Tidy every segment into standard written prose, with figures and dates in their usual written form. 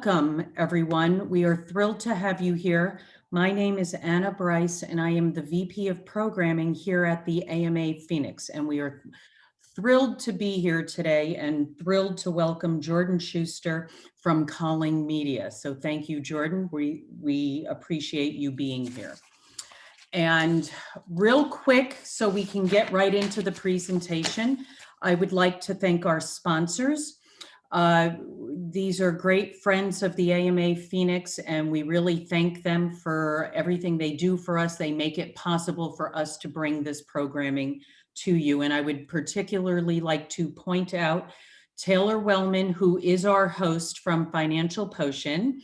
Welcome, everyone. We are thrilled to have you here. My name is Anna Bryce, and I am the VP of Programming here at the AMA Phoenix. And we are thrilled to be here today and thrilled to welcome Jordan Schuster from Colling Media. So thank you, Jordan. We appreciate you being here. And real quick, so we can get right into the presentation, I would like to thank our sponsors. These are great friends of the AMA Phoenix, and we really thank them for everything they do for us. They make it possible for us to bring this programming to you. And I would particularly like to point out Taylor Wellman, who is our host from Financial Potion,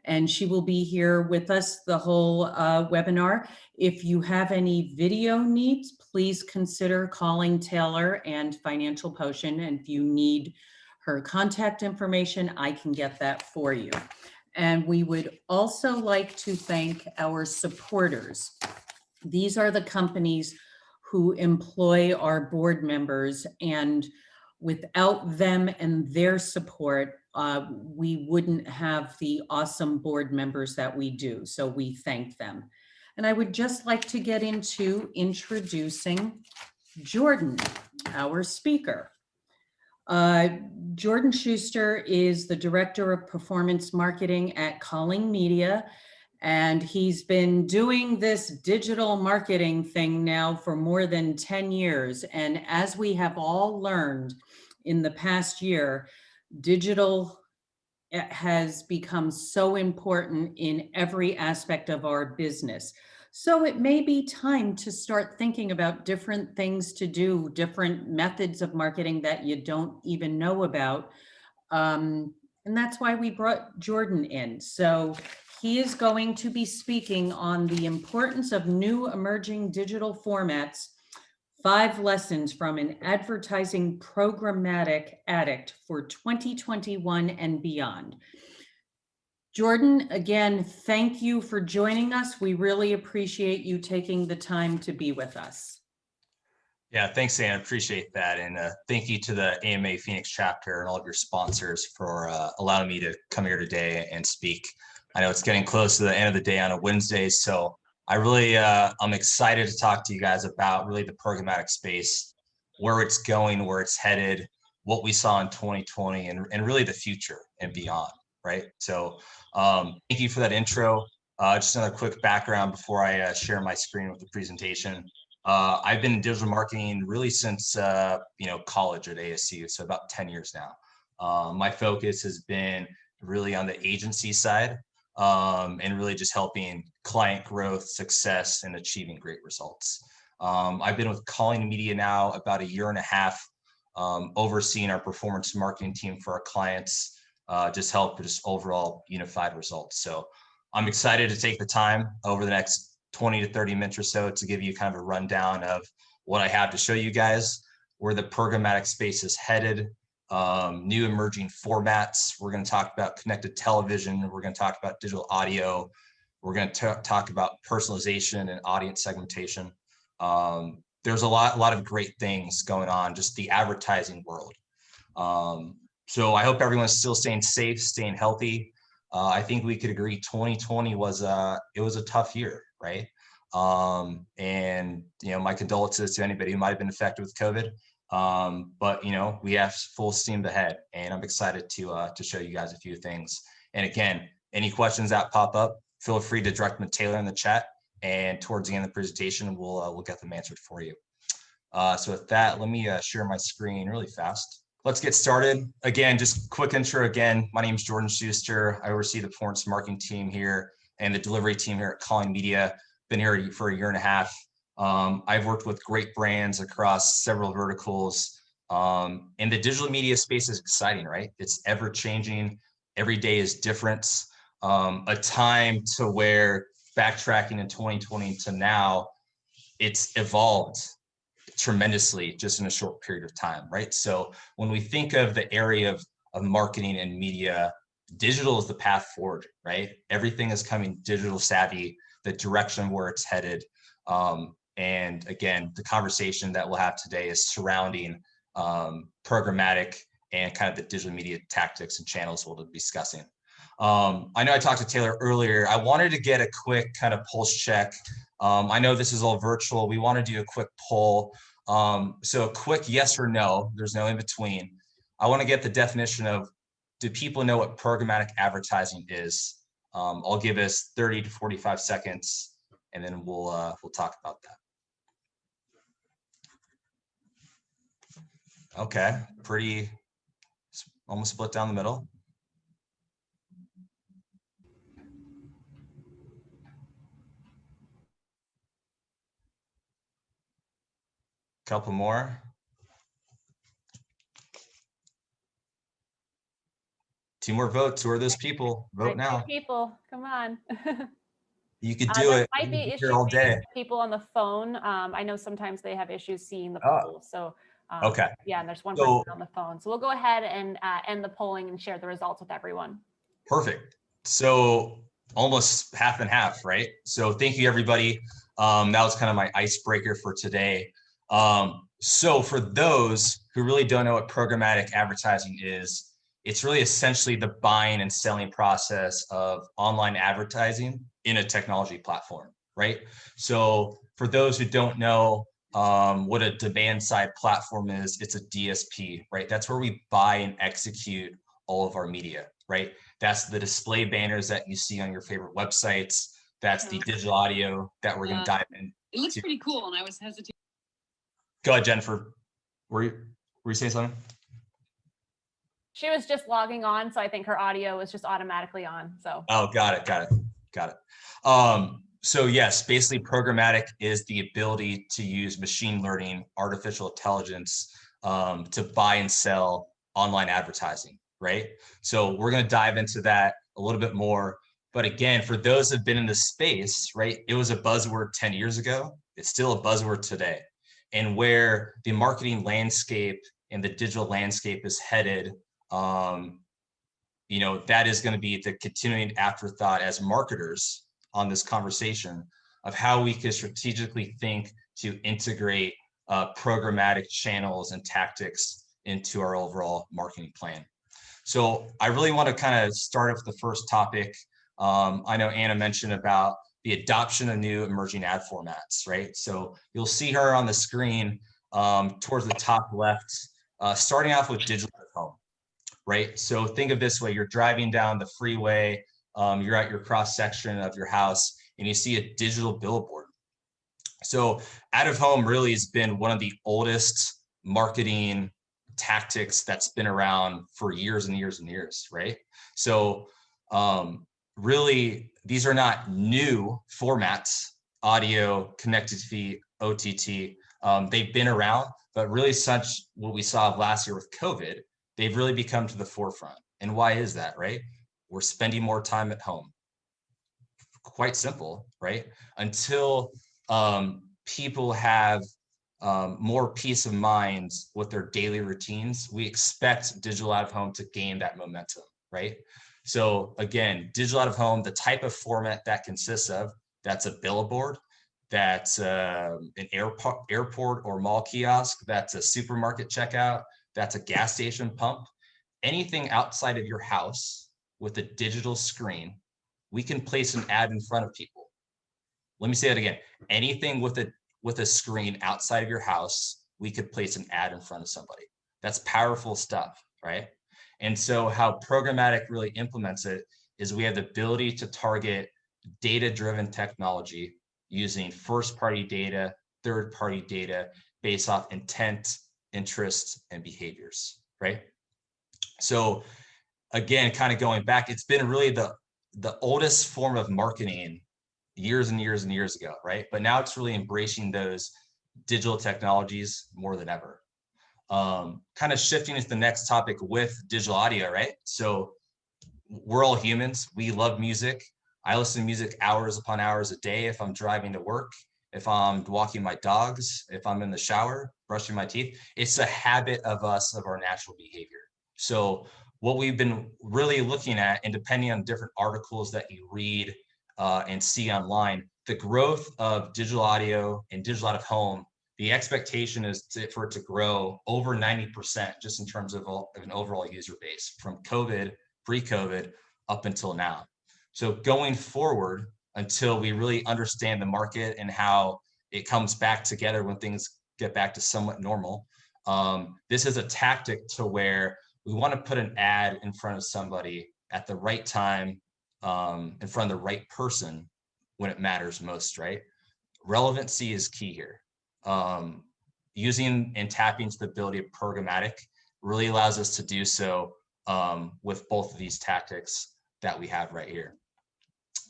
and she will be here with us the whole webinar. If you have any video needs, please consider calling Taylor and Financial Potion. And if you need her contact information, I can get that for you. And we would also like to thank our supporters. These are the companies who employ our board members, and without them and their support, we wouldn't have the awesome board members that we do. So we thank them. And I would just like to get into introducing Jordan, our speaker. Jordan Schuster is the Director of Performance Marketing at Colling Media, and he's been doing this digital marketing thing now for more than 10 years. And as we have all learned in the past year, digital has become so important in every aspect of our business. So it may be time to start thinking about different things to do, different methods of marketing that you don't even know about. And that's why we brought Jordan in. So he is going to be speaking on the importance of new emerging digital formats, 5 lessons from an advertising programmatic addict for 2021 and beyond. Jordan, again, thank you for joining us. We really appreciate you taking the time to be with us. Yeah, thanks, Anna. Appreciate that. And thank you to the AMA Phoenix chapter and all of your sponsors for allowing me to come here today and speak. I know it's getting close to the end of the day on a Wednesday, so I really, I'm excited to talk to you guys about really the programmatic space, where it's going, where it's headed, what we saw in 2020, and really the future and beyond, right? So thank you for that intro. Just another quick background before I share my screen with the presentation. I've been in digital marketing really since college at ASU, so about 10 years now. My focus has been really on the agency side, and really just helping client growth, success, and achieving great results. I've been with Colling Media now about 1.5 years, overseeing our performance marketing team for our clients, just help just overall unified results. So I'm excited to take the time over the next 20 to 30 minutes or so to give you kind of a rundown of what I have to show you guys, where the programmatic space is headed, new emerging formats. We're going to talk about connected television. We're going to talk about digital audio. We're going to talk about personalization and audience segmentation. There's a lot of great things going on, just the advertising world. So I hope everyone's still staying safe, staying healthy. I think we could agree 2020 was a tough year, right? And my condolences to anybody who might have been affected with COVID. But we have full steam ahead, and I'm excited to show you guys a few things. And again, any questions that pop up, feel free to direct them to Taylor in the chat, and towards the end of the presentation, we'll get them answered for you. So with that, let me share my screen really fast. Let's get started. Again, just quick intro again. My name is Jordan Schuster. I oversee the performance marketing team here and the delivery team here at Colling Media. Been here for 1.5 years. I've worked with great brands across several verticals. And the digital media space is exciting, right? It's ever changing. Every day is different. A time to where backtracking in 2020 to now, it's evolved tremendously just in a short period of time, right? So when we think of the area of marketing and media, digital is the path forward, right? Everything is coming digital savvy, the direction where it's headed. And again, the conversation that we'll have today is surrounding programmatic and kind of the digital media tactics and channels we'll be discussing. I know I talked to Taylor earlier. I wanted to get a quick kind of pulse check. I know this is all virtual. We want to do a quick poll. So a quick yes or no, there's no in between. I want to get the definition of, do people know what programmatic advertising is? I'll give us 30 to 45 seconds, and then we'll talk about that. Okay, pretty, almost split down the middle. Couple more. Two more votes. Who are those people? Vote now. People, come on. You could do it. Might be here all day. People on the phone. I know sometimes they have issues seeing the poll. So okay. Yeah, and there's one person on the phone. So we'll go ahead and end the polling and share the results with everyone. Perfect. So almost half and half, right? So thank you, everybody. That was kind of my icebreaker for today. So for those who really don't know what programmatic advertising is, it's really essentially the buying and selling process of online advertising in a technology platform, right? So for those who don't know what a demand side platform is, it's a DSP, right? That's where we buy and execute all of our media, right? That's the display banners that you see on your favorite websites. That's the digital audio that we're going to dive in. It looks pretty cool, and I was hesitating. Go ahead, Jennifer. Were you saying something? She was just logging on, so I think her audio was just automatically on. So. Oh, got it. So yes, basically programmatic is the ability to use machine learning, artificial intelligence to buy and sell online advertising, right? So we're going to dive into that a little bit more. But again, for those who've been in the space, right, it was a buzzword 10 years ago. It's still a buzzword today. And where the marketing landscape and the digital landscape is headed, you know, that is going to be the continuing afterthought as marketers on this conversation of how we can strategically think to integrate programmatic channels and tactics into our overall marketing plan. So I really want to kind of start off with the first topic. I know Anna mentioned about the adoption of new emerging ad formats, right? So you'll see her on the screen towards the top left, starting off with digital at home, right? So think of this way: you're driving down the freeway, you're at your cross section of your house, and you see a digital billboard. So out of home really has been one of the oldest marketing tactics that's been around for years and years and years, right? So really, these are not new formats, audio, connected TV, OTT. They've been around, but really such what we saw last year with COVID, they've really become to the forefront. And why is that, right? We're spending more time at home. Quite simple, right? Until people have more peace of mind with their daily routines, we expect digital out of home to gain that momentum, right? So again, digital out of home, the type of format that consists of, that's a billboard, that's an airport or mall kiosk, that's a supermarket checkout, that's a gas station pump, anything outside of your house with a digital screen, we can place an ad in front of people. Let me say that again. Anything with a screen outside of your house, we could place an ad in front of somebody. That's powerful stuff, right? And so how programmatic really implements it is we have the ability to target data-driven technology using first-party data, third-party data based off intent, interests, and behaviors, right? So again, kind of going back, it's been really the oldest form of marketing years and years and years ago, right? But now it's really embracing those digital technologies more than ever. Kind of shifting into the next topic with digital audio, right? So we're all humans. We love music. I listen to music hours upon hours a day if I'm driving to work, if I'm walking my dogs, if I'm in the shower, brushing my teeth. It's a habit of us, of our natural behavior. So what we've been really looking at, and depending on different articles that you read and see online, the growth of digital audio and digital out of home, the expectation is for it to grow over 90% just in terms of an overall user base from COVID, pre-COVID, up until now. So going forward, until we really understand the market and how it comes back together when things get back to somewhat normal, this is a tactic to where we want to put an ad in front of somebody at the right time, in front of the right person when it matters most, right? Relevancy is key here. Using and tapping into the ability of programmatic really allows us to do so with both of these tactics that we have right here.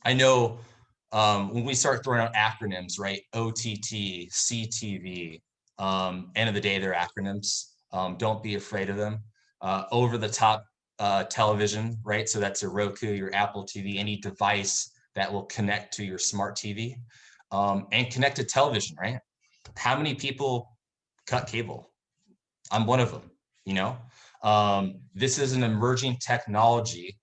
I know when we start throwing out acronyms, right? OTT, CTV, end of the day, they're acronyms. Don't be afraid of them. Over the top television, right? So that's your Roku, your Apple TV, any device that will connect to your smart TV, and connected television, right? How many people cut cable? I'm one of them, you know? This is an emerging technology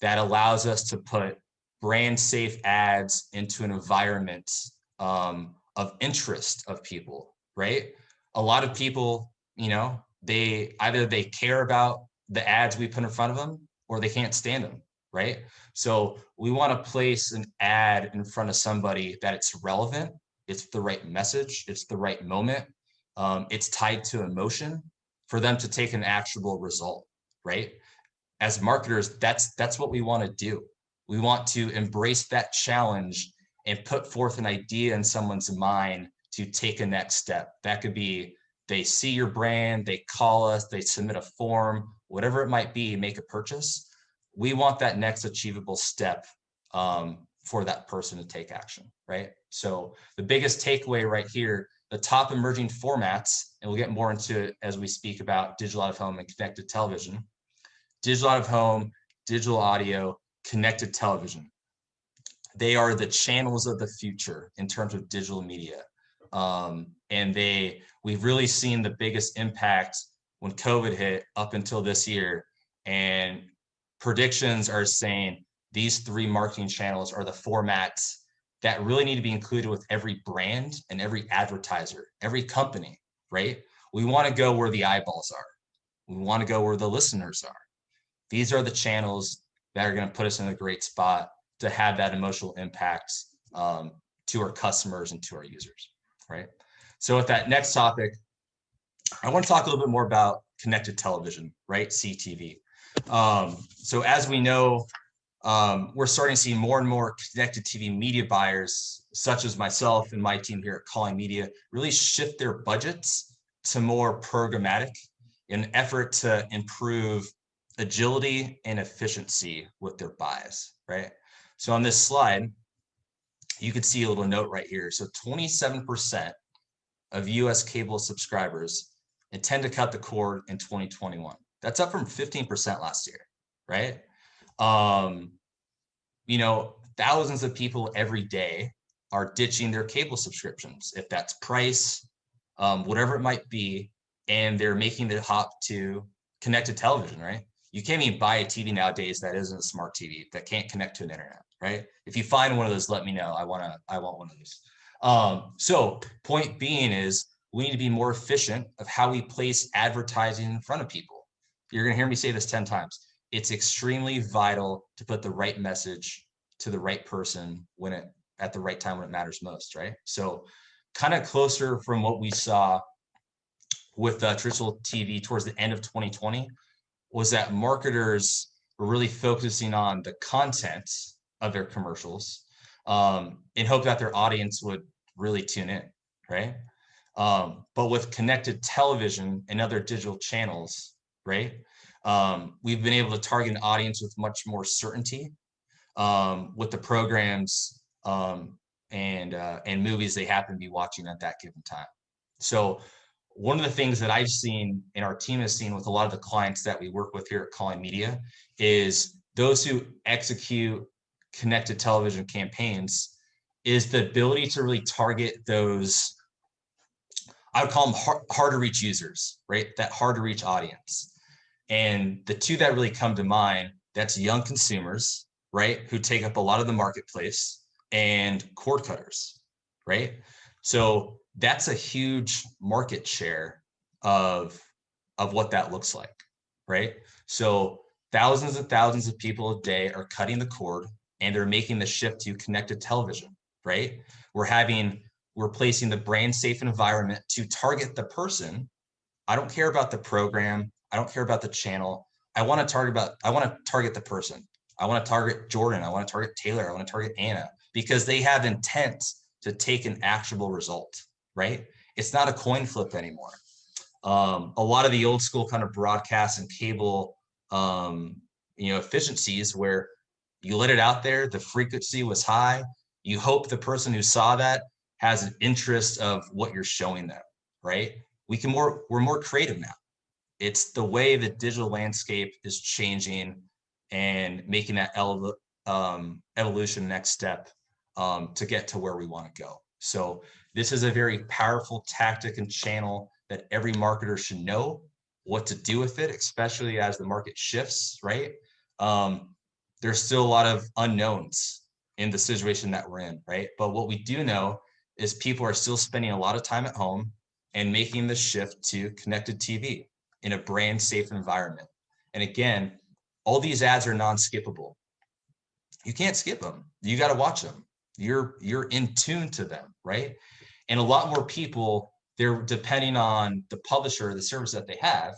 that allows us to put brand safe ads into an environment of interest of people, right? A lot of people, you know, they care about the ads we put in front of them or they can't stand them, right? So we want to place an ad in front of somebody that it's relevant, it's the right message, it's the right moment, it's tied to emotion for them to take an actionable result, right? As marketers, that's what we want to do. We want to embrace that challenge and put forth an idea in someone's mind to take a next step. That could be they see your brand, they call us, they submit a form, whatever it might be, make a purchase. We want that next achievable step for that person to take action, right? So the biggest takeaway right here, the top emerging formats, and we'll get more into it as we speak about digital out of home and connected television. Digital out of home, digital audio, connected television. They are the channels of the future in terms of digital media. And we've really seen the biggest impact when COVID hit up until this year. And predictions are saying these three marketing channels are the formats that really need to be included with every brand and every advertiser, every company, right? We want to go where the eyeballs are. We want to go where the listeners are. These are the channels that are going to put us in a great spot to have that emotional impact to our customers and to our users, right? So with that next topic, I want to talk a little bit more about connected television, right? CTV. So as we know, we're starting to see more and more connected TV media buyers, such as myself and my team here at Colling Media, really shift their budgets to more programmatic in an effort to improve agility and efficiency with their buys, right? So on this slide, you can see a little note right here. So 27% of US cable subscribers intend to cut the cord in 2021. That's up from 15% last year, right? You know, thousands of people every day are ditching their cable subscriptions, if that's price, whatever it might be, and they're making the hop to connected television, right? You can't even buy a TV nowadays that isn't a smart TV, that can't connect to an internet, right? If you find one of those, let me know. I want one of those. So point being is we need to be more efficient of how we place advertising in front of people. You're going to hear me say this 10 times. It's extremely vital to put the right message to the right person at the right time when it matters most, right? So kind of closer from what we saw with traditional TV towards the end of 2020 was that marketers were really focusing on the content of their commercials in hope that their audience would really tune in, right? But with connected television and other digital channels, right? We've been able to target an audience with much more certainty with the programs and movies they happen to be watching at that given time. So one of the things that I've seen and our team has seen with a lot of the clients that we work with here at Colling Media is those who execute connected television campaigns is the ability to really target those, I would call them hard to reach users, right? That hard to reach audience. And the two that really come to mind, that's young consumers, right? Who take up a lot of the marketplace, and cord cutters, right? So that's a huge market share of what that looks like, right? So thousands and thousands of people a day are cutting the cord and they're making the shift to connected television, right? We're placing the brand safe environment to target the person. I don't care about the program. I don't care about the channel. I want to target the person. I want to target Jordan. I want to target Taylor. I want to target Anna because they have intent to take an actionable result, right? It's not a coin flip anymore. A lot of the old school kind of broadcast and cable, efficiencies where you let it out there, the frequency was high. You hope the person who saw that has an interest of what you're showing them, right? We're more creative now. It's the way the digital landscape is changing and making that evolution next step to get to where we want to go. So this is a very powerful tactic and channel that every marketer should know what to do with it, especially as the market shifts, right? There's still a lot of unknowns in the situation that we're in, right? But what we do know is people are still spending a lot of time at home and making the shift to connected TV in a brand safe environment. And again, all these ads are non-skippable. You can't skip them. You got to watch them. You're in tune to them, right? And a lot more people, they're depending on the publisher, the service that they have.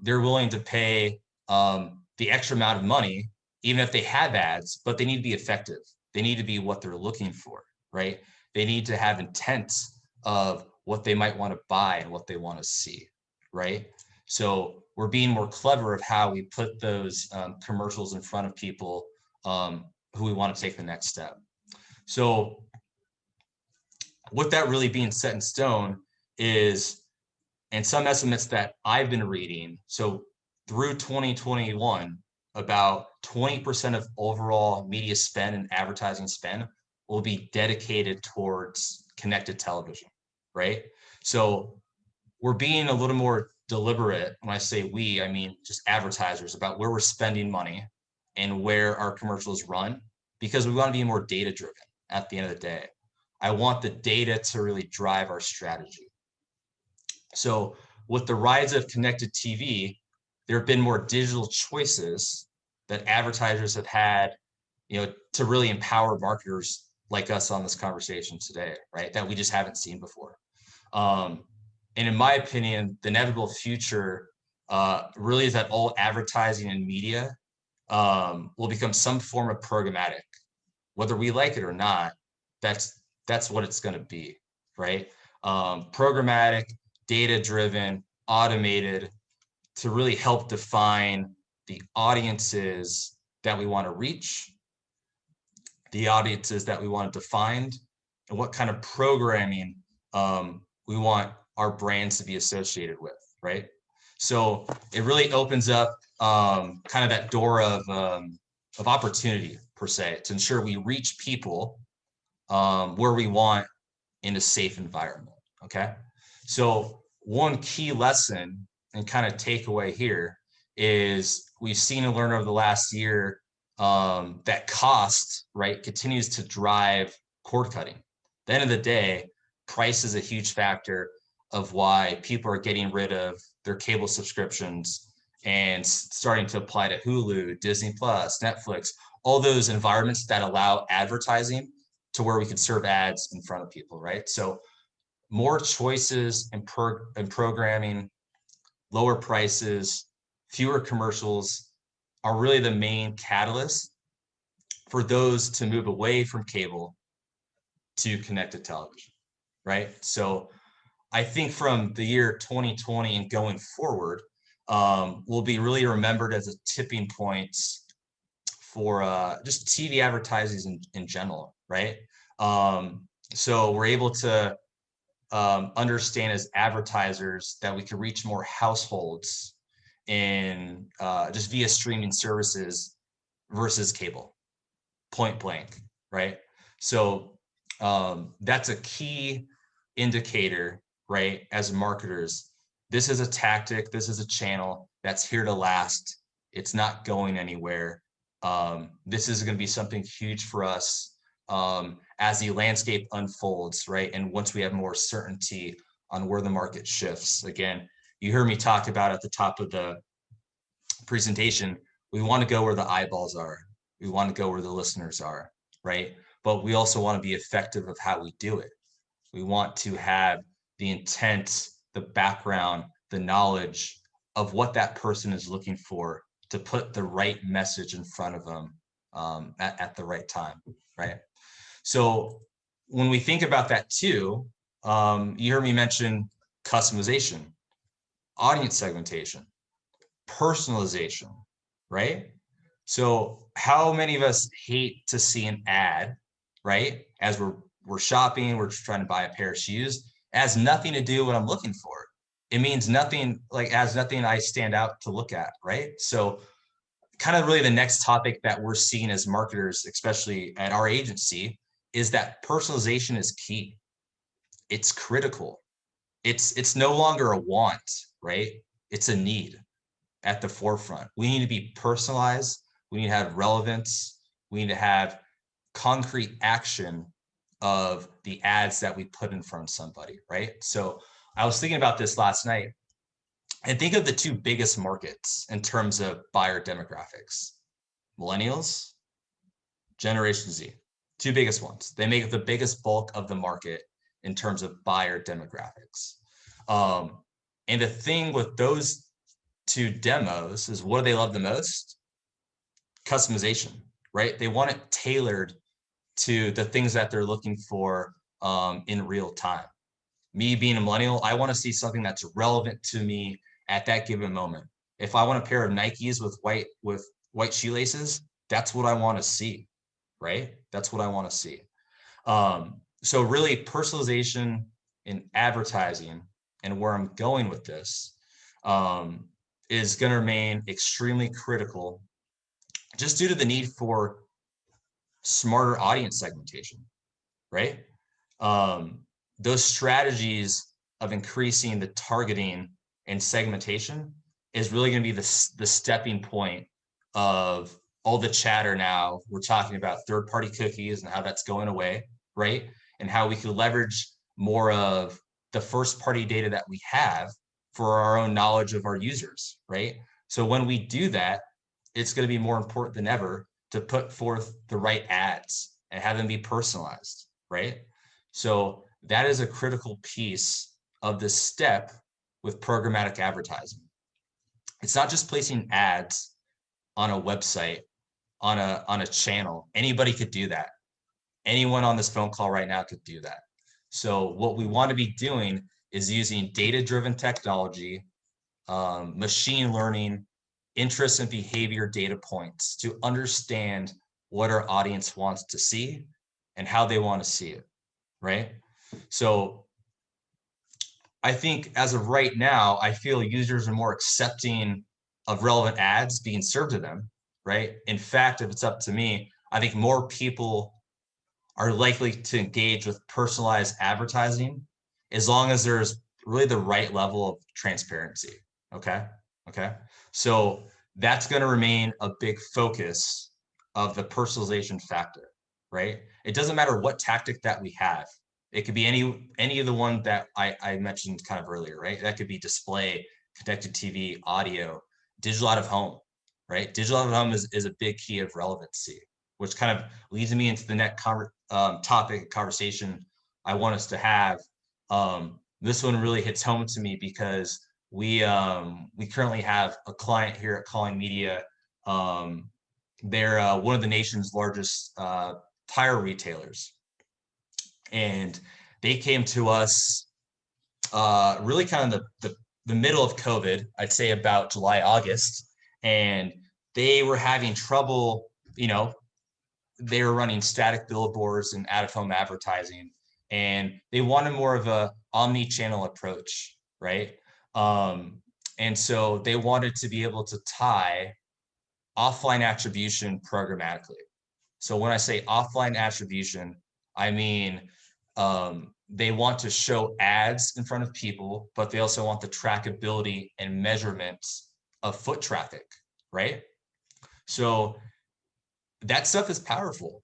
They're willing to pay the extra amount of money, even if they have ads, but they need to be effective. They need to be what they're looking for, right? They need to have intent of what they might want to buy and what they want to see, right? So we're being more clever of how we put those commercials in front of people who we want to take the next step. So with that really being set in stone is, and some estimates that I've been reading, so through 2021, about 20% of overall media spend and advertising spend will be dedicated towards connected television, right? So we're being a little more deliberate. When I say we, I mean just advertisers, about where we're spending money and where our commercials run, because we want to be more data driven at the end of the day. I want the data to really drive our strategy. So with the rise of connected TV, there have been more digital choices that advertisers have had, to really empower marketers like us on this conversation today, right? That we just haven't seen before. And in my opinion, the inevitable future really is that all advertising and media will become some form of programmatic, whether we like it or not. That's what it's going to be, right? Programmatic, data-driven, automated, to really help define the audiences that we want to reach, the audiences that we want to define, and what kind of programming we want our brands to be associated with, right? So it really opens up kind of that door of opportunity, per se, to ensure we reach people where we want in a safe environment, okay? So one key lesson and kind of takeaway here is we've seen and learned over the last year that cost, right, continues to drive cord cutting. At the end of the day, price is a huge factor of why people are getting rid of their cable subscriptions and starting to apply to Hulu, Disney Plus, Netflix, all those environments that allow advertising to where we can serve ads in front of people, right? So more choices and programming, lower prices, fewer commercials are really the main catalyst for those to move away from cable to connected television, right? So I think from the year 2020 and going forward, will be really remembered as a tipping point for just TV advertising in general, right? So we're able to understand as advertisers that we can reach more households in just via streaming services versus cable, point blank, right? So that's a key indicator, right? As marketers, this is a tactic, this is a channel that's here to last. It's not going anywhere. This is going to be something huge for us as the landscape unfolds, right? And once we have more certainty on where the market shifts. Again, you heard me talk about at the top of the presentation, we want to go where the eyeballs are. We want to go where the listeners are, right? But we also want to be effective of how we do it. We want to have the intent, the background, the knowledge of what that person is looking for to put the right message in front of them at the right time, right? So when we think about that too, you heard me mention customization, audience segmentation, personalization, right? So how many of us hate to see an ad, right? As we're shopping, we're just trying to buy a pair of shoes. It has nothing to do with what I'm looking for. It means nothing, like it has nothing I stand out to look at, right? So kind of really the next topic that we're seeing as marketers, especially at our agency, is that personalization is key. It's critical. It's no longer a want, right? It's a need at the forefront. We need to be personalized. We need to have relevance. We need to have concrete action of the ads that we put in front of somebody, right? So I was thinking about this last night, and think of the two biggest markets in terms of buyer demographics: millennials, Generation Z, two biggest ones. They make up the biggest bulk of the market in terms of buyer demographics. And the thing with those two demos is, what do they love the most? Customization, right? They want it tailored to the things that they're looking for in real time. Me being a millennial, I want to see something that's relevant to me at that given moment. If I want a pair of Nikes with white shoelaces, that's what I want to see, right? That's what I want to see. So really, personalization in advertising, and where I'm going with this, is going to remain extremely critical, just due to the need for smarter audience segmentation, right? Those strategies of increasing the targeting and segmentation is really going to be the stepping point of all the chatter now. We're talking about third-party cookies and how that's going away, right? And how we can leverage more of the first-party data that we have for our own knowledge of our users, right? So when we do that, it's going to be more important than ever to put forth the right ads and have them be personalized, right? So that is a critical piece of this step with programmatic advertising. It's not just placing ads on a website, on a channel. Anybody could do that. Anyone on this phone call right now could do that. So what we want to be doing is using data-driven technology, machine learning, interest and behavior data points to understand what our audience wants to see and how they want to see it, right? So I think as of right now, I feel users are more accepting of relevant ads being served to them, right? In fact, if it's up to me, I think more people are likely to engage with personalized advertising as long as there's really the right level of transparency, okay? So that's going to remain a big focus of the personalization factor, right? It doesn't matter what tactic that we have. It could be any of the one that I mentioned kind of earlier, right? That could be display, connected TV, audio, digital out of home, right? Digital out of home is a big key of relevancy, which kind of leads me into the next topic conversation I want us to have. This one really hits home to me because we currently have a client here at Colling Media. They're one of the nation's largest tire retailers, and they came to us really kind of the middle of COVID, I'd say about July, August, and they were having trouble. They were running static billboards and out-of-home advertising, and they wanted more of a omni-channel approach, right? And so they wanted to be able to tie offline attribution programmatically. So when I say offline attribution, I mean they want to show ads in front of people, but they also want the trackability and measurements of foot traffic, right? So that stuff is powerful,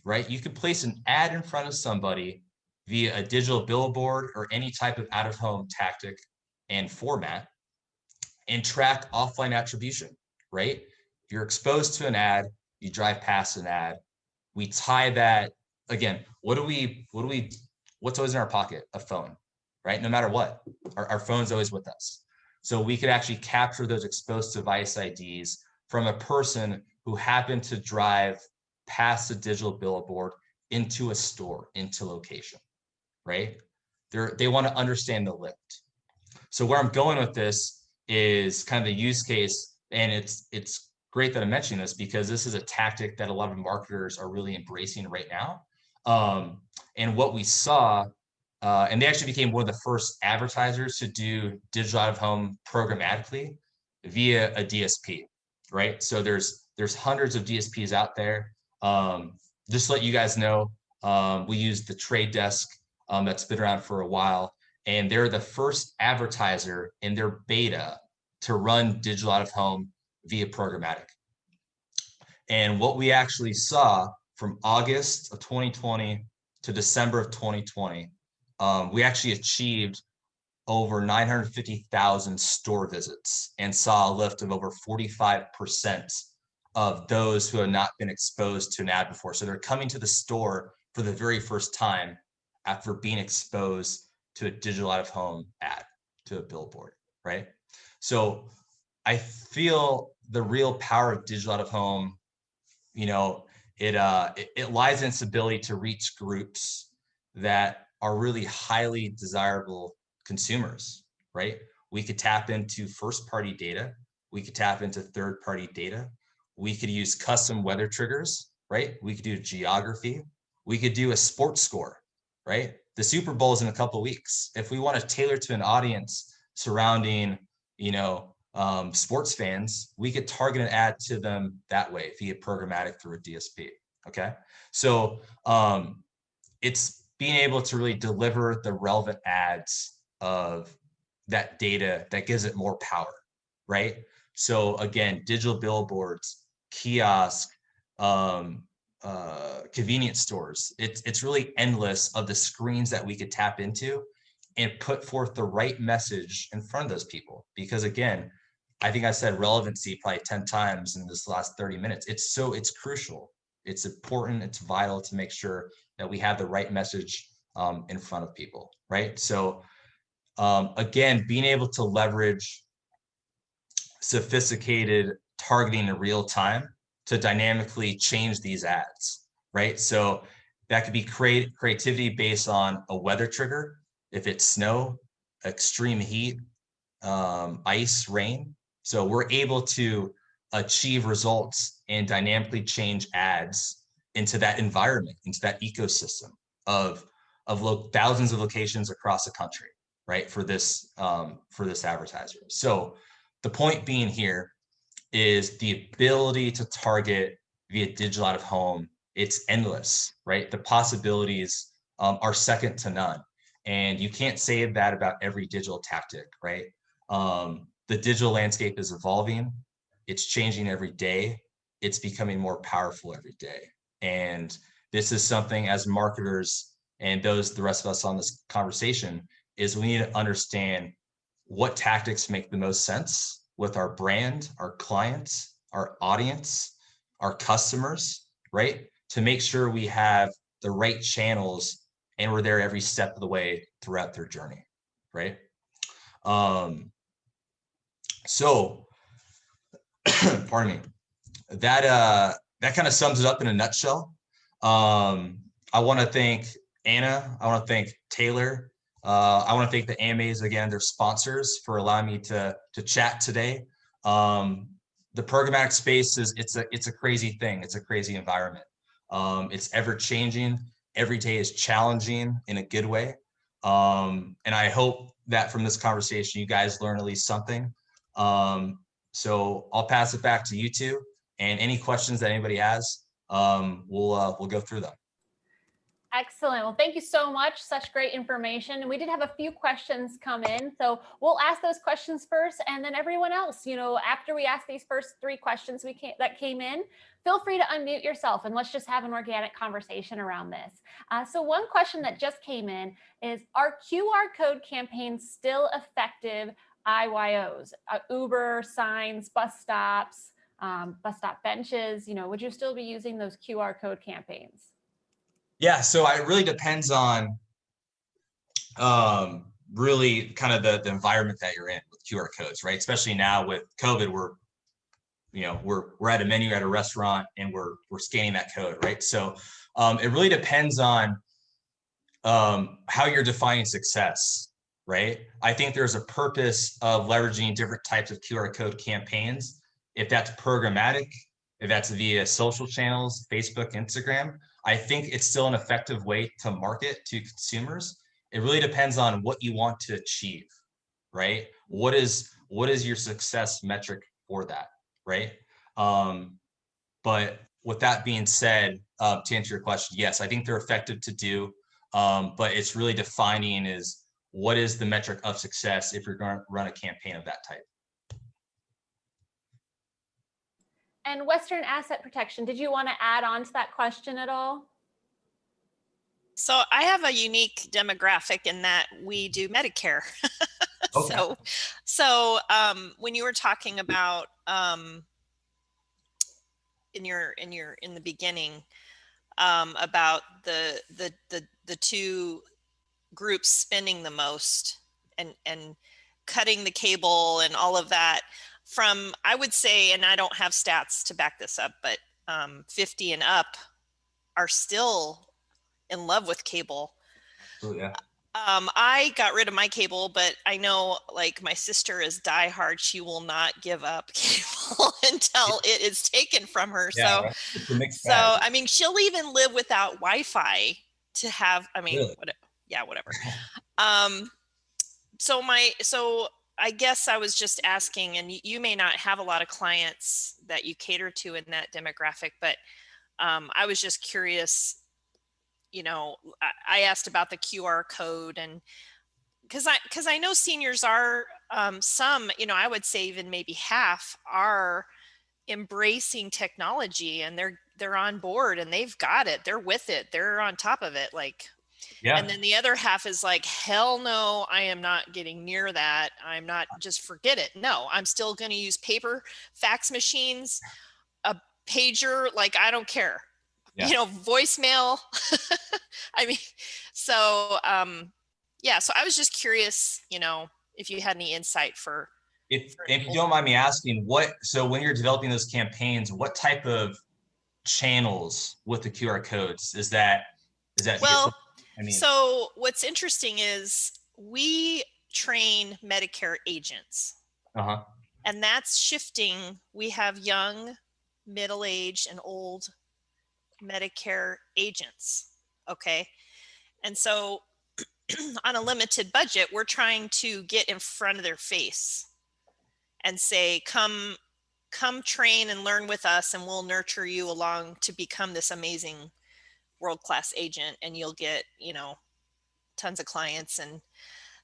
right? You could place an ad in front of somebody via a digital billboard or any type of out-of-home tactic and format and track offline attribution, right? If you're exposed to an ad, you drive past an ad, we tie that, again, what's always in our pocket? A phone, right? No matter what, our phone's always with us. So we could actually capture those exposed device IDs from a person who happened to drive past a digital billboard into a store, into location, right? They want to understand the lift. So where I'm going with this is kind of the use case, and it's great that I'm mentioning this because this is a tactic that a lot of marketers are really embracing right now. And what we saw, and they actually became one of the first advertisers to do digital out of home programmatically via a DSP, right? So there's hundreds of DSPs out there. Just to let you guys know, we use the Trade Desk that's been around for a while, and they're the first advertiser in their beta to run digital out of home via programmatic. And what we actually saw from August of 2020 to December of 2020, we actually achieved over 950,000 store visits and saw a lift of over 45% of those who have not been exposed to an ad before. So they're coming to the store for the very first time after being exposed to a digital out of home ad, to a billboard, right? So I feel the real power of digital out of home, you know, it lies in its ability to reach groups that are really highly desirable consumers, right? We could tap into first party data. We could tap into third party data. We could use custom weather triggers, right? We could do geography. We could do a sports score, right? The Super Bowl is in a couple of weeks. If we want to tailor to an audience surrounding, sports fans, we could target an ad to them that way via programmatic through a DSP. Okay. So it's being able to really deliver the relevant ads of that data that gives it more power, right? So again, digital billboards, kiosk, convenience stores, it's really endless of the screens that we could tap into and put forth the right message in front of those people. Because again, I think I said relevancy probably 10 times in this last 30 minutes. It's crucial. It's important. It's vital to make sure that we have the right message in front of people, right? So again, being able to leverage sophisticated targeting in real time to dynamically change these ads, right? So that could be creativity based on a weather trigger. If it's snow, extreme heat, ice, rain. So we're able to achieve results and dynamically change ads into that environment, into that ecosystem of thousands of locations across the country, right? For this advertiser. So the point being here is the ability to target via digital out of home. It's endless, right? The possibilities are second to none. And you can't say that about every digital tactic, right? The digital landscape is evolving. It's changing every day. It's becoming more powerful every day. And this is something as marketers and the rest of us on this conversation is we need to understand what tactics make the most sense with our brand, our clients, our audience, our customers, right? To make sure we have the right channels and we're there every step of the way throughout their journey, right? So, pardon me, that kind of sums it up in a nutshell. I want to thank Anna. I want to thank Taylor. I want to thank the AMAs again, their sponsors, for allowing me to chat today. The programmatic space it's a crazy thing. It's a crazy environment. It's ever changing. Every day is challenging in a good way. And I hope that from this conversation, you guys learn at least something. So I'll pass it back to you two, and any questions that anybody has, we'll go through them. Excellent. Well, thank you so much. Such great information. And we did have a few questions come in. So we'll ask those questions first, and then everyone else, after we ask these first three questions that came in, feel free to unmute yourself and let's just have an organic conversation around this. So one question that just came in is, are QR code campaigns still effective IYOs, Uber, signs, bus stops, bus stop benches, would you still be using those QR code campaigns? Yeah, so it really depends on really kind of the environment that you're in with QR codes, right? Especially now with COVID, we're at a menu at a restaurant and we're scanning that code, right? So it really depends on how you're defining success, right? I think there's a purpose of leveraging different types of QR code campaigns. If that's programmatic, if that's via social channels, Facebook, Instagram, I think it's still an effective way to market to consumers. It really depends on what you want to achieve, right? What is your success metric for that, right? But with that being said, to answer your question, yes, I think they're effective to do, but it's really defining is what is the metric of success if you're going to run a campaign of that type. And Western Asset Protection, did you want to add on to that question at all? So I have a unique demographic in that we do Medicare. Okay. So when you were talking about in the beginning about the two groups spending the most and cutting the cable and all of that, from, I would say, and I don't have stats to back this up, but 50 and up are still in love with cable. Oh, yeah. I got rid of my cable, but I know, like, my sister is diehard. She will not give up cable until it is taken from her. Yeah, So, right. It's a mixed so bag. I mean, she'll even live without Wi-Fi to have. I mean, Really? whatever. So I guess I was just asking, and you may not have a lot of clients that you cater to in that demographic, but I was just curious. I asked about the QR code, and because I know seniors are some, I would say even maybe half are embracing technology, and they're on board and they've got it. They're with it. They're on top of it. Like, Yeah. and then the other half is like, hell no, I am not getting near that. I'm not, just forget it. No, I'm still going to use paper, fax machines, a pager. Like, I don't care. Yeah. Voicemail. I mean, so yeah, so I was just curious, if you had any insight for If you don't mind me asking, so when you're developing those campaigns, what type of channels with the QR codes is that well, I mean, so what's interesting is we train Medicare agents, and that's shifting. We have young, middle-aged, and old Medicare agents. Okay. And so on a limited budget, we're trying to get in front of their face and say, come train and learn with us, and we'll nurture you along to become this amazing world-class agent, and you'll get, tons of clients. And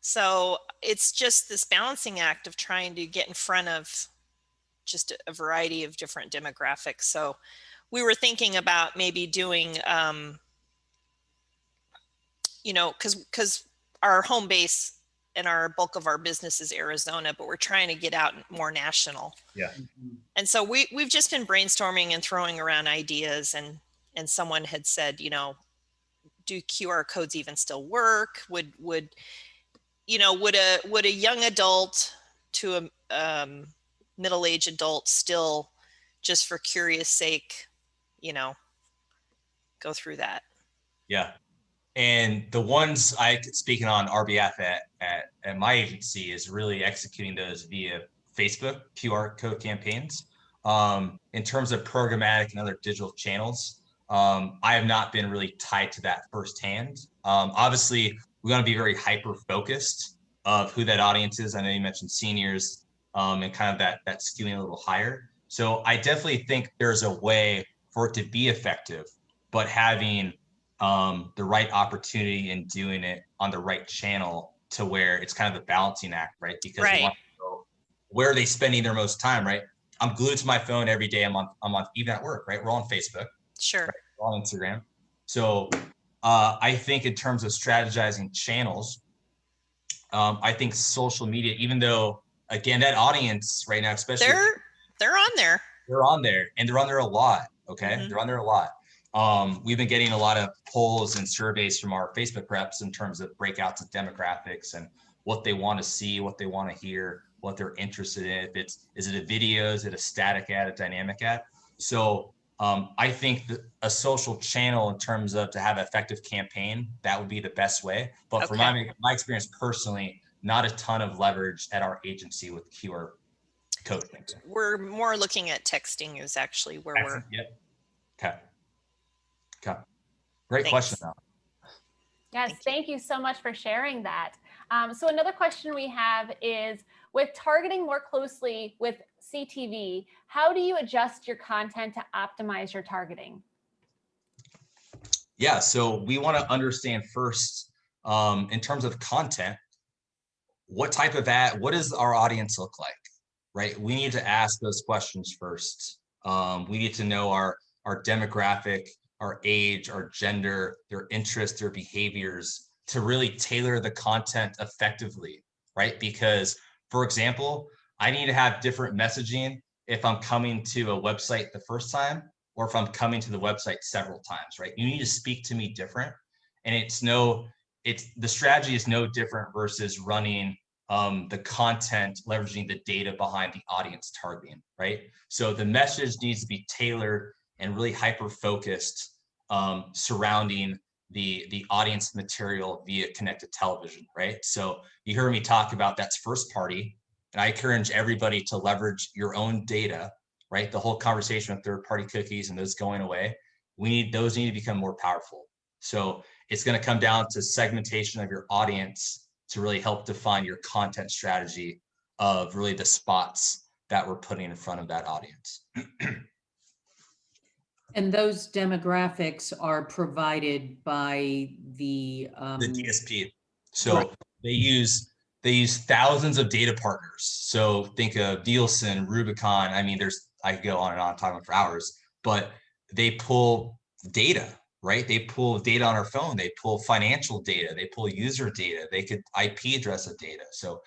so it's just this balancing act of trying to get in front of just a variety of different demographics. So we were thinking about maybe doing, because our home base and our bulk of our business is Arizona, but we're trying to get out more national. Yeah. And so we've just been brainstorming and throwing around ideas, and someone had said, do QR codes even still work? Would a young adult to a middle-aged adult still, just for curious sake, go through that? Yeah. And the ones speaking on our behalf at my agency is really executing those via Facebook QR code campaigns. In terms of programmatic and other digital channels, I have not been really tied to that firsthand. Obviously, we want to be very hyper focused of who that audience is. I know you mentioned seniors, and kind of that skewing a little higher. So I definitely think there's a way for it to be effective, but having the right opportunity and doing it on the right channel to where it's kind of a balancing act, right? Because we want to know where are they spending their most time, right? I'm glued to my phone every day. I'm on even at work, right? We're on Facebook. Sure. Right? We're on Instagram. So I think in terms of strategizing channels, I think social media, even though, again, that audience right now, especially they're on there. They're on there, and they're on there a lot. Okay. Mhm. They're on there a lot. We've been getting a lot of polls and surveys from our Facebook reps in terms of breakouts of demographics and what they want to see, what they want to hear, what they're interested in. If is it a video, is it a static ad, a dynamic ad? So I think that a social channel in terms of to have an effective campaign, that would be the best way. But from my experience personally, not a ton of leverage at our agency with QR code. We're more looking at texting is actually where we're. Yep. Okay. Okay. Great question, though. Yes, thank you so much for sharing that. So another question we have is, with targeting more closely with CTV, how do you adjust your content to optimize your targeting? Yeah, so we want to understand first, in terms of content, what type of ad, what does our audience look like, right? We need to ask those questions first. We need to know our demographic, our age, our gender, their interests, their behaviors, to really tailor the content effectively, right? Because, for example, I need to have different messaging if I'm coming to a website the first time or if I'm coming to the website several times, right? You need to speak to me different. And the strategy is no different versus running the content, leveraging the data behind the audience targeting, right? So the message needs to be tailored and really hyper-focused surrounding the audience material via connected television, right? So you heard me talk about that's first party, and I encourage everybody to leverage your own data, right? The whole conversation with third-party cookies and those going away, those need to become more powerful. So it's going to come down to segmentation of your audience to really help define your content strategy of really the spots that we're putting in front of that audience. And those demographics are provided by the DSP. So they use thousands of data partners. So think of Nielsen, Rubicon. I mean, I could go on and on talking for hours, but they pull data, right? They pull data on our phone. They pull financial data. They pull user data. They could IP address of data. So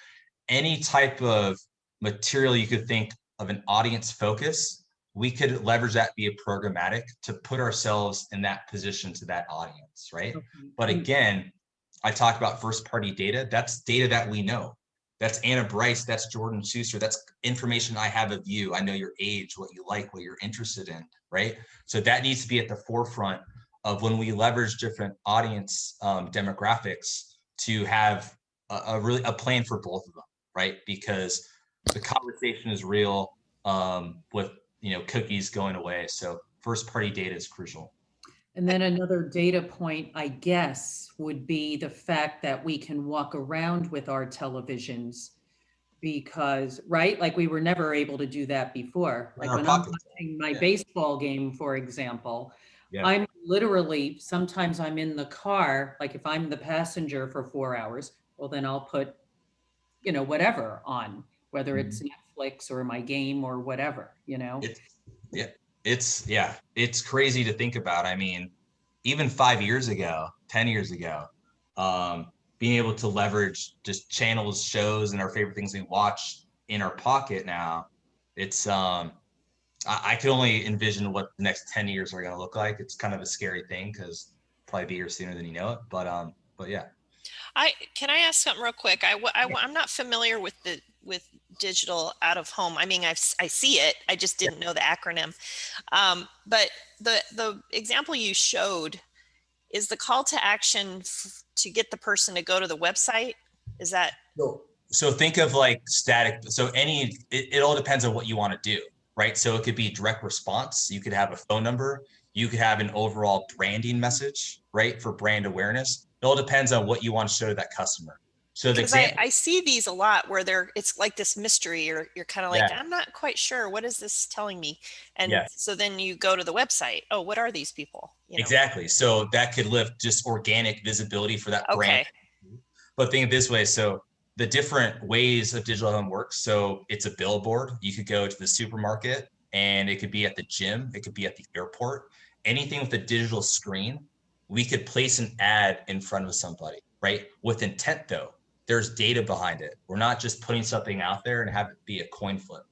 any type of material you could think of an audience focus, we could leverage that via programmatic to put ourselves in that position to that audience, right? Okay. But again, I talk about first party data. That's data that we know. That's Anna Bryce, that's Jordan Schuster, that's information I have of you. I know your age, what you like, what you're interested in, right? So that needs to be at the forefront of when we leverage different audience demographics to have a plan for both of them, right? Because the conversation is real with cookies going away. So first party data is crucial. And then another data point, I guess, would be the fact that we can walk around with our televisions because, right? Like we were never able to do that before. Like when I'm watching my baseball game, for example, I'm literally, sometimes I'm in the car, like if I'm the passenger for 4 hours, well, then I'll put, whatever on, whether it's Netflix or my game or whatever, It's crazy to think about. I mean, even 5 years ago, 10 years ago, being able to leverage just channels, shows, and our favorite things we watch in our pocket now, it's I can only envision what the next 10 years are going to look like. It's kind of a scary thing because probably be here sooner than you know it. But yeah. Can I ask something real quick? I'm not familiar with digital out of home. I mean, I see it. I just didn't know the acronym. But the example you showed is the call to action to get the person to go to the website. Is that? So think of like static. So it all depends on what you want to do, right? So it could be direct response. You could have a phone number. You could have an overall branding message, right? For brand awareness. It all depends on what you want to show to that customer. So the example, I see these a lot where it's like this mystery, or you're kind of like, I'm not quite sure. What is this telling me? And so then you go to the website. Oh, what are these people? Exactly. So that could lift just organic visibility for that brand. But think of it this way. So the different ways of digital home works. So it's a billboard. You could go to the supermarket and it could be at the gym. It could be at the airport. Anything with a digital screen, we could place an ad in front of somebody, right? With intent though, there's data behind it. We're not just putting something out there and have it be a coin flip.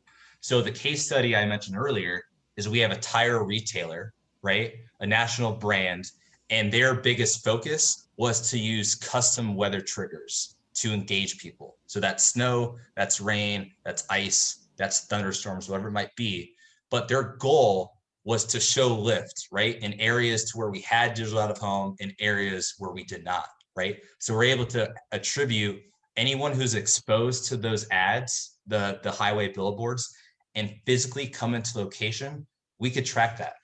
So the case study I mentioned earlier is we have a tire retailer, right? A national brand, and their biggest focus was to use custom weather triggers to engage people. So that's snow, that's rain, that's ice, that's thunderstorms, whatever it might be. But their goal was to show lift, right? In areas to where we had digital out of home, in areas where we did not, right? So we're able to attribute anyone who's exposed to those ads, the highway billboards, and physically come into location, we could track that,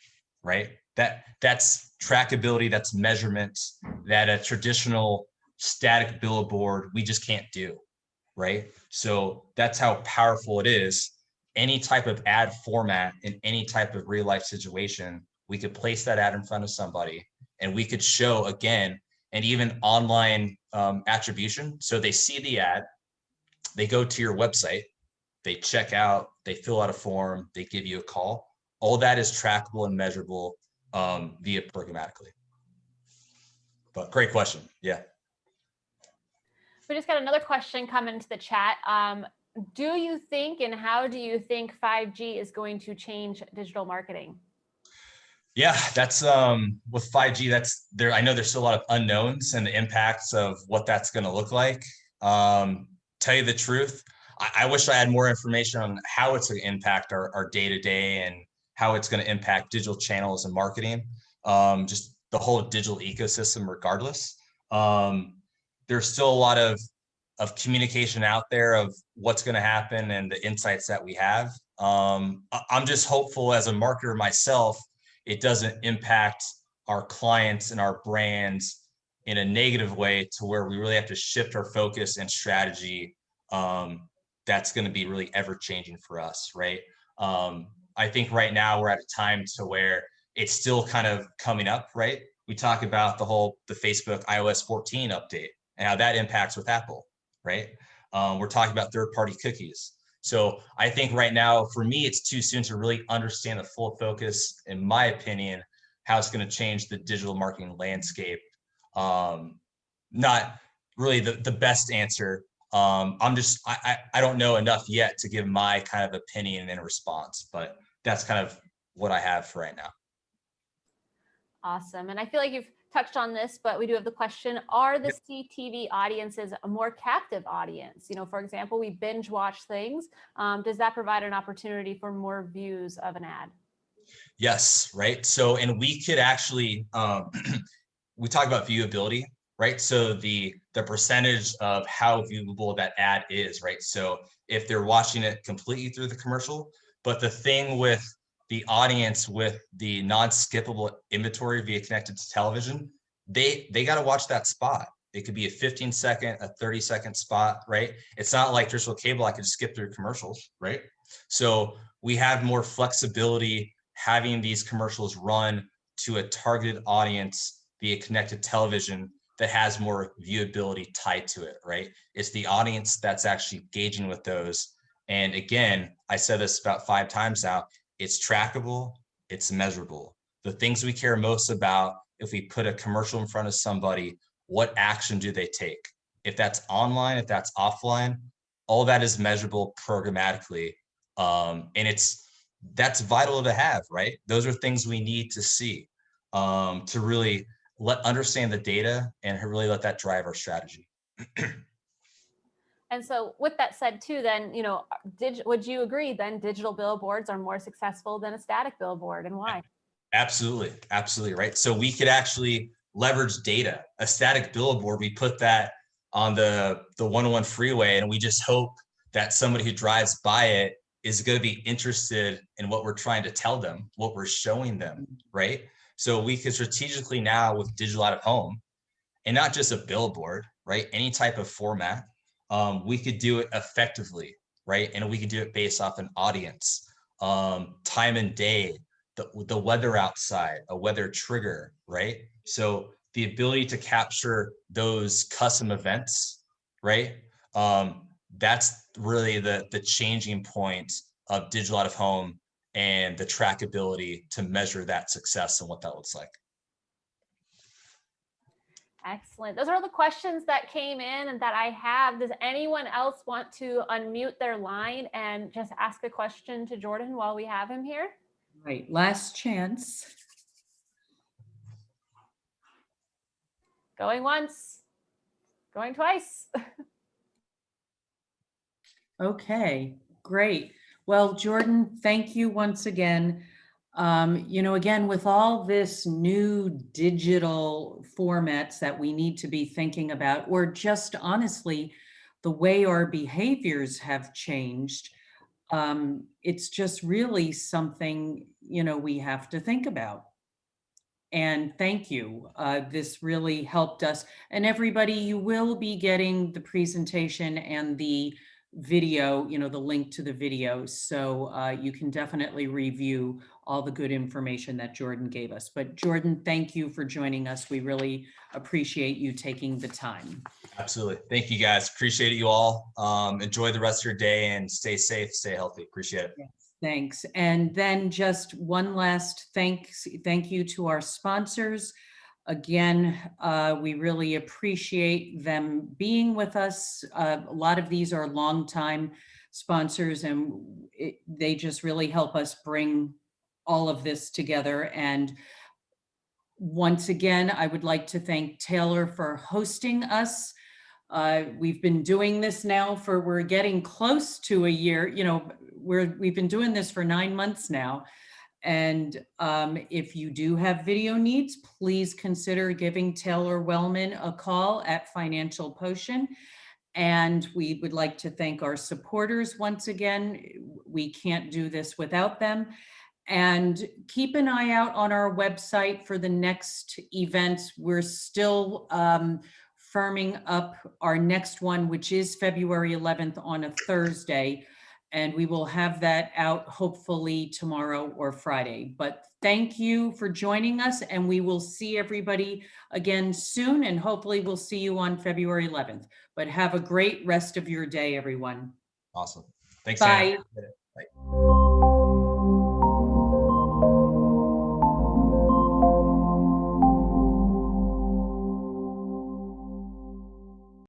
right? That's trackability, that's measurement that a traditional static billboard we just can't do, right? So that's how powerful it is. Any type of ad format in any type of real life situation, we could place that ad in front of somebody and we could show again, and even online attribution. So they see the ad, they go to your website, they check out, they fill out a form, they give you a call. All that is trackable and measurable via programmatically. But great question. Yeah. We just got another question coming into the chat. Do you think, and how do you think 5G is going to change digital marketing? Yeah, that's with 5G, that's there. I know there's still a lot of unknowns and the impacts of what that's going to look like. Tell you the truth, I wish I had more information on how it's going to impact our day-to-day and how it's going to impact digital channels and marketing, just the whole digital ecosystem regardless. There's still a lot of communication out there of what's going to happen and the insights that we have. I'm just hopeful as a marketer myself, it doesn't impact our clients and our brands in a negative way to where we really have to shift our focus and strategy. That's going to be really ever changing for us, right? I think right now we're at a time to where it's still kind of coming up, right? We talk about the Facebook iOS 14 update and how that impacts with Apple, right? We're talking about third-party cookies. So I think right now, for me, it's too soon to really understand the full focus, in my opinion, how it's going to change the digital marketing landscape. Not really the best answer. I don't know enough yet to give my kind of opinion and response, but that's kind of what I have for right now. Awesome. And I feel like you've touched on this, but we do have the question, are the CTV audiences a more captive audience? You know, for example, we binge watch things. Does that provide an opportunity for more views of an ad? Yes, right. So, and we could actually, we talk about viewability, right? So the percentage of how viewable that ad is, right? So if they're watching it completely through the commercial, but the thing with the audience with the non-skippable inventory via connected to television, they got to watch that spot. It could be a 15-second, a 30-second spot, right? It's not like traditional cable, I could skip through commercials, right? So we have more flexibility having these commercials run to a targeted audience via connected television that has more viewability tied to it, right? It's the audience that's actually engaging with those. And again, I said this about 5 times now, it's trackable, it's measurable. The things we care most about, if we put a commercial in front of somebody, what action do they take? If that's online, if that's offline, all that is measurable programmatically. And that's vital to have, right? Those are things we need to see to really understand the data and really let that drive our strategy. And so with that said too, then, you know, would you agree then digital billboards are more successful than a static billboard, and why? Absolutely. Absolutely. Right. So we could actually leverage data. A static billboard, we put that on the 101 freeway, and we just hope that somebody who drives by it is going to be interested in what we're trying to tell them, what we're showing them. Right. So we could strategically now with digital out of home, and not just a billboard, right? Any type of format, we could do it effectively, right? And we could do it based off an audience, time and day, the weather outside, a weather trigger, right? So the ability to capture those custom events, right? That's really the changing point of digital out of home and the trackability to measure that success and what that looks like. Excellent. Those are the questions that came in and that I have. Does anyone else want to unmute their line and just ask a question to Jordan while we have him here? Right, last chance. Going once, going twice. Okay, great. Well, Jordan, thank you once again. Again, with all this new digital formats that we need to be thinking about, or just honestly, the way our behaviors have changed, it's just really something, we have to think about. And thank you. This really helped us. And everybody, you will be getting the presentation and the video, the link to the video. So you can definitely review all the good information that Jordan gave us. But Jordan, thank you for joining us. We really appreciate you taking the time. Absolutely. Thank you guys. Appreciate it, you all. Enjoy the rest of your day and stay safe, stay healthy. Appreciate it. Yes, thanks. And then just one last thank you to our sponsors. Again, we really appreciate them being with us. A lot of these are longtime sponsors, and they just really help us bring all of this together. And once again, I would like to thank Taylor for hosting us. We've been doing this now we're getting close to a year. We've been doing this for 9 months now. And if you do have video needs, please consider giving Taylor Wellman a call at Financial Potion. And we would like to thank our supporters once again. We can't do this without them. And keep an eye out on our website for the next events. We're still firming up our next one, which is February 11th on a Thursday. And we will have that out hopefully tomorrow or Friday. But thank you for joining us, and we will see everybody again soon, and hopefully we'll see you on February 11th. But have a great rest of your day, everyone. Awesome. Thanks, Bye. Anna. Bye.